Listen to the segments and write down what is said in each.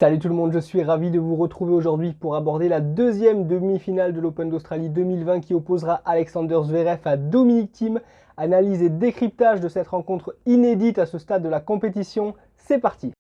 Salut tout le monde, je suis ravi de vous retrouver aujourd'hui pour aborder la deuxième demi-finale de l'Open d'Australie 2020 qui opposera Alexander Zverev à Dominic Thiem. Analyse et décryptage de cette rencontre inédite à ce stade de la compétition, c'est parti!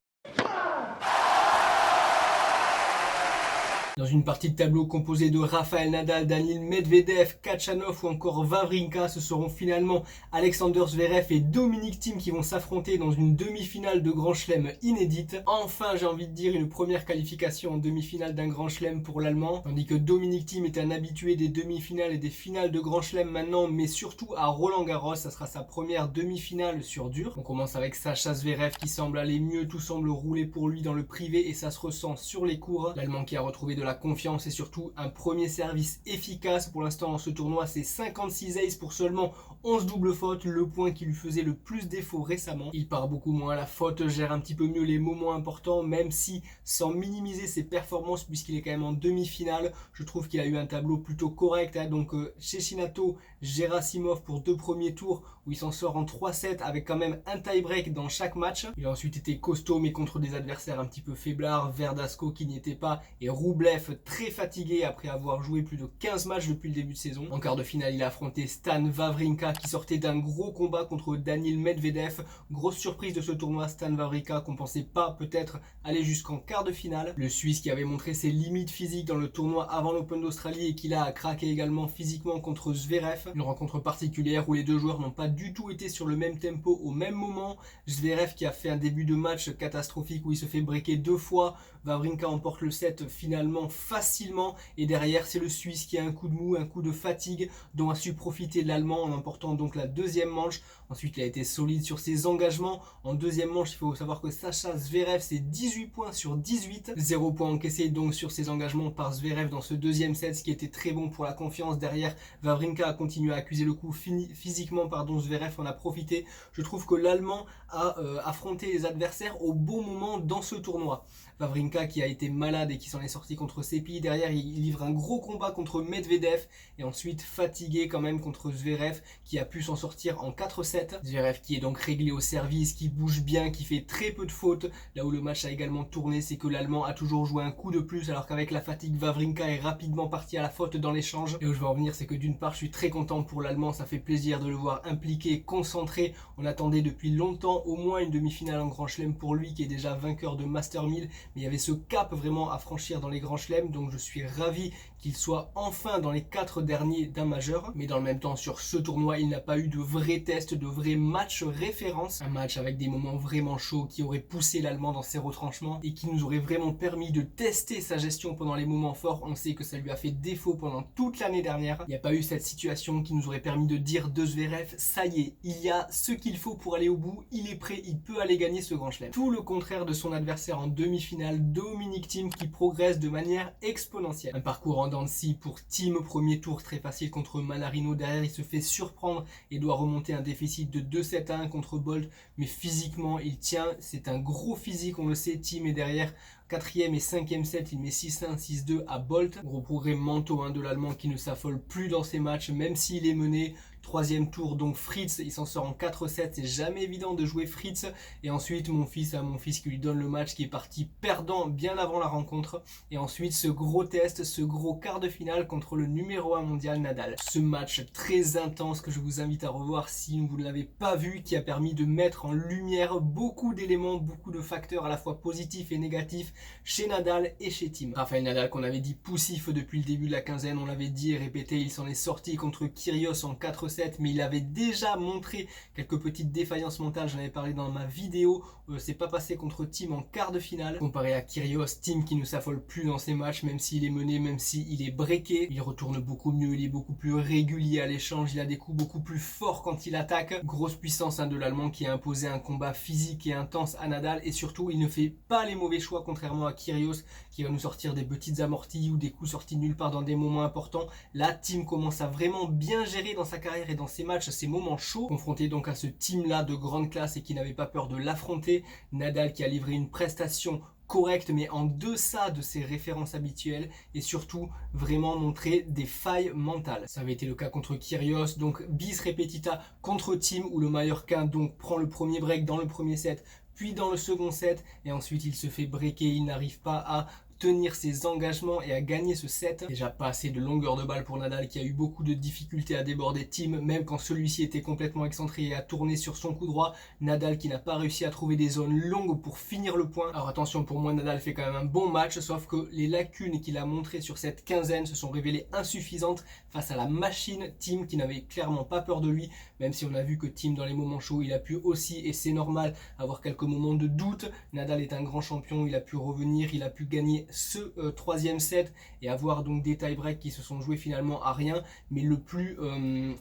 Dans une partie de tableau composée de Rafael Nadal, Daniil Medvedev, Khachanov ou encore Wawrinka, ce seront finalement Alexander Zverev et Dominic Thiem qui vont s'affronter dans une demi-finale de Grand Chelem inédite. Enfin, j'ai envie de dire une première qualification en demi-finale d'un Grand Chelem pour l'Allemand, tandis que Dominic Thiem est un habitué des demi-finales et des finales de Grand Chelem maintenant, mais surtout à Roland-Garros, ça sera sa première demi-finale sur dur. On commence avec Sascha Zverev qui semble aller mieux, tout semble rouler pour lui dans le privé et ça se ressent sur les cours. L'Allemand qui a retrouvé de la confiance et surtout un premier service efficace. Pour l'instant dans ce tournoi, c'est 56 aces pour seulement 11 doubles fautes, le point qui lui faisait le plus défaut récemment. Il part beaucoup moins à la faute, gère un petit peu mieux les moments importants, même si sans minimiser ses performances puisqu'il est quand même en demi-finale, je trouve qu'il a eu un tableau plutôt correct. Donc Cecchinato, Gerasimov pour deux premiers tours où il s'en sort en 3-7 avec quand même un tie-break dans chaque match. Il a ensuite été costaud mais contre des adversaires un petit peu faiblards, Verdasco qui n'y était pas et Rublev très fatigué après avoir joué plus de 15 matchs depuis le début de saison. En quart de finale, il a affronté Stan Wawrinka qui sortait d'un gros combat contre Daniil Medvedev. Grosse surprise de ce tournoi, Stan Wawrinka qu'on pensait pas peut-être aller jusqu'en quart de finale. Le Suisse qui avait montré ses limites physiques dans le tournoi avant l'Open d'Australie et qui là a craqué également physiquement contre Zverev. Une rencontre particulière où les deux joueurs n'ont pas du tout été sur le même tempo au même moment. Zverev qui a fait un début de match catastrophique où il se fait breaker deux fois. Wawrinka emporte le set finalement facilement et derrière c'est le Suisse qui a un coup de mou, un coup de fatigue dont a su profiter l'Allemand en emportant donc la deuxième manche. Ensuite il a été solide sur ses engagements. En deuxième manche il faut savoir que Sascha Zverev c'est 18 points sur 18, 0 points encaissés donc sur ses engagements par Zverev dans ce deuxième set, ce qui était très bon pour la confiance. Derrière Wawrinka a continué à accuser le coup physiquement, Zverev en a profité. Je trouve que l'Allemand a affronté les adversaires au bon moment dans ce tournoi. Wawrinka qui a été malade et qui s'en est sorti contre Seppi. Derrière, il livre un gros combat contre Medvedev et ensuite fatigué quand même contre Zverev qui a pu s'en sortir en 4-7. Zverev qui est donc réglé au service, qui bouge bien, qui fait très peu de fautes. Là où le match a également tourné, c'est que l'Allemand a toujours joué un coup de plus alors qu'avec la fatigue, Wawrinka est rapidement parti à la faute dans l'échange. Et où je veux en venir, c'est que d'une part, je suis très content pour l'Allemand. Ça fait plaisir de le voir impliqué, concentré. On attendait depuis longtemps au moins une demi-finale en Grand Chelem pour lui qui est déjà vainqueur de Master 1000. Mais il y avait ce cap vraiment à franchir dans les Grands Chelems, donc je suis ravi qu'il soit enfin dans les 4 derniers d'un majeur. Mais dans le même temps, sur ce tournoi, il n'a pas eu de vrai test, de vrai match référence. Un match avec des moments vraiment chauds qui aurait poussé l'Allemand dans ses retranchements et qui nous aurait vraiment permis de tester sa gestion pendant les moments forts. On sait que ça lui a fait défaut pendant toute l'année dernière. Il n'y a pas eu cette situation qui nous aurait permis de dire de Zverev, ça y est, il y a ce qu'il faut pour aller au bout, il est prêt, il peut aller gagner ce Grand Chelem. Tout le contraire de son adversaire en demi-finale, Dominic Thiem qui progresse de manière exponentielle. Un parcours en dents de scie pour Thiem, premier tour très facile contre Manarino. Derrière il se fait surprendre et doit remonter un déficit de 2-7-1 contre Bolt, mais physiquement il tient, c'est un gros physique, on le sait. Thiem est derrière. Quatrième et cinquième set, il met 6-1, 6-2 à Bolt. Gros progrès mentaux de l'Allemand qui ne s'affole plus dans ses matchs, même s'il est mené. Troisième tour, donc Fritz, il s'en sort en 4-7, c'est jamais évident de jouer Fritz. Et ensuite, mon fils qui lui donne le match, qui est parti perdant bien avant la rencontre. Et ensuite, ce gros test, ce gros quart de finale contre le numéro 1 mondial Nadal. Ce match très intense que je vous invite à revoir si vous ne l'avez pas vu, qui a permis de mettre en lumière beaucoup d'éléments, beaucoup de facteurs à la fois positifs et négatifs chez Nadal et chez Thiem. Rafael Nadal qu'on avait dit poussif depuis le début de la quinzaine, on l'avait dit et répété, il s'en est sorti contre Kyrgios en 4-7, mais il avait déjà montré quelques petites défaillances mentales, j'en avais parlé dans ma vidéo. C'est pas passé contre Thiem en quart de finale. Comparé à Kyrgios, Thiem qui ne s'affole plus dans ses matchs, même s'il est mené, même s'il est breaké, il retourne beaucoup mieux, il est beaucoup plus régulier à l'échange, il a des coups beaucoup plus forts quand il attaque. Grosse puissance de l'Allemand qui a imposé un combat physique et intense à Nadal, et surtout il ne fait pas les mauvais choix contrairement à Kyrgios qui va nous sortir des petites amorties ou des coups sortis nulle part dans des moments importants. Là, Thiem commence à vraiment bien gérer dans sa carrière et dans ses matchs ces moments chauds, confronté donc à ce Thiem là de grande classe et qui n'avait pas peur de l'affronter. Nadal qui a livré une prestation correcte mais en deçà de ses références habituelles et surtout vraiment montrer des failles mentales. Ça avait été le cas contre Kyrgios, donc bis repetita contre Thiem où le Mallorquin donc prend le premier break dans le premier set, puis dans le second set, et ensuite il se fait breaker, il n'arrive pas à tenir ses engagements et à gagner ce set. Déjà pas assez de longueur de balle pour Nadal qui a eu beaucoup de difficultés à déborder Thiem, même quand celui-ci était complètement excentré et a tourné sur son coup droit. Nadal qui n'a pas réussi à trouver des zones longues pour finir le point. Alors attention, pour moi Nadal fait quand même un bon match, sauf que les lacunes qu'il a montrées sur cette quinzaine se sont révélées insuffisantes face à la machine Thiem qui n'avait clairement pas peur de lui, même si on a vu que Thiem dans les moments chauds il a pu aussi, et c'est normal, avoir quelques moments de doute. Nadal est un grand champion, il a pu revenir, il a pu gagner ce troisième set et avoir donc des tie-breaks qui se sont joués finalement à rien, mais le plus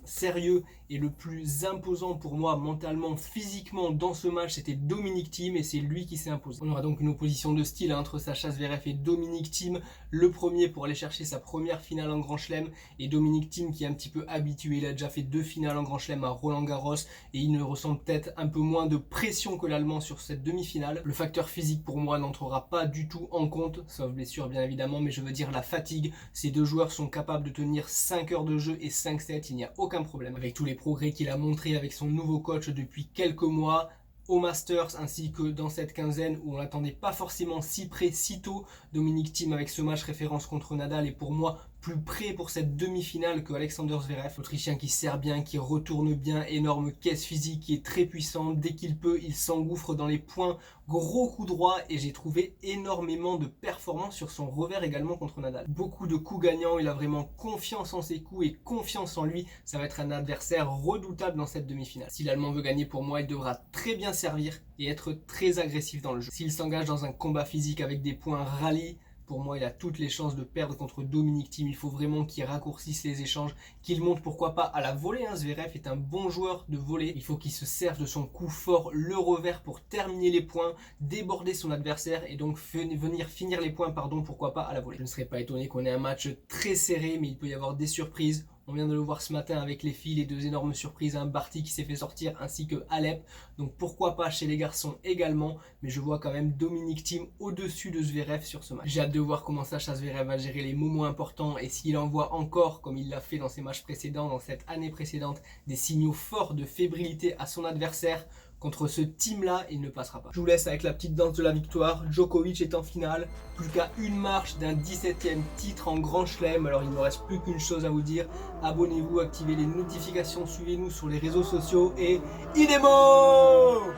sérieux et le plus imposant pour moi mentalement, physiquement dans ce match, c'était Dominic Thiem, et c'est lui qui s'est imposé. On aura donc une opposition de style entre Sacha Zverev et Dominic Thiem, le premier pour aller chercher sa première finale en Grand Chelem, et Dominic Thiem qui est un petit peu habitué, il a déjà fait 2 finales en Grand Chelem à Roland Garros et il ne ressent peut-être un peu moins de pression que l'Allemand sur cette demi-finale. Le facteur physique pour moi n'entrera pas du tout en compte, sauf blessure bien évidemment, mais je veux dire la fatigue. Ces deux joueurs sont capables de tenir 5 heures de jeu et 5 sets, il n'y a aucun problème. Avec tous les progrès qu'il a montré avec son nouveau coach depuis quelques mois, au Masters ainsi que dans cette quinzaine où on l'attendait pas forcément si près si tôt, Dominic Thiem avec ce match référence contre Nadal est pour moi plus près pour cette demi-finale que Alexander Zverev, l'Autrichien qui sert bien, qui retourne bien, énorme caisse physique, qui est très puissant, dès qu'il peut il s'engouffre dans les points, gros coup droit, et j'ai trouvé énormément de performances sur son revers également contre Nadal. Beaucoup de coups gagnants, il a vraiment confiance en ses coups et confiance en lui, ça va être un adversaire redoutable dans cette demi-finale. Si l'Allemand veut gagner, pour moi il devra très bien servir et être très agressif dans le jeu. S'il s'engage dans un combat physique avec des points rallye, pour moi, il a toutes les chances de perdre contre Dominic Thiem. Il faut vraiment qu'il raccourcisse les échanges, qu'il monte pourquoi pas à la volée. Zverev est un bon joueur de volée. Il faut qu'il se serve de son coup fort, le revers, pour terminer les points, déborder son adversaire et donc venir finir les points, pourquoi pas à la volée. Je ne serais pas étonné qu'on ait un match très serré, mais il peut y avoir des surprises. On vient de le voir ce matin avec les filles, les 2 énormes surprises, un Barty qui s'est fait sortir ainsi que Alep. Donc pourquoi pas chez les garçons également, mais je vois quand même Dominic Thiem au-dessus de Zverev sur ce match. J'ai hâte de voir comment Sacha Zverev va gérer les moments importants et s'il envoie encore, comme il l'a fait dans ses matchs précédents, dans cette année précédente, des signaux forts de fébrilité à son adversaire. Contre ce team-là, il ne passera pas. Je vous laisse avec la petite danse de la victoire. Djokovic est en finale. Plus qu'à une marche d'un 17e titre en Grand Chelem. Alors il ne me reste plus qu'une chose à vous dire. Abonnez-vous, activez les notifications, suivez-nous sur les réseaux sociaux et idemo!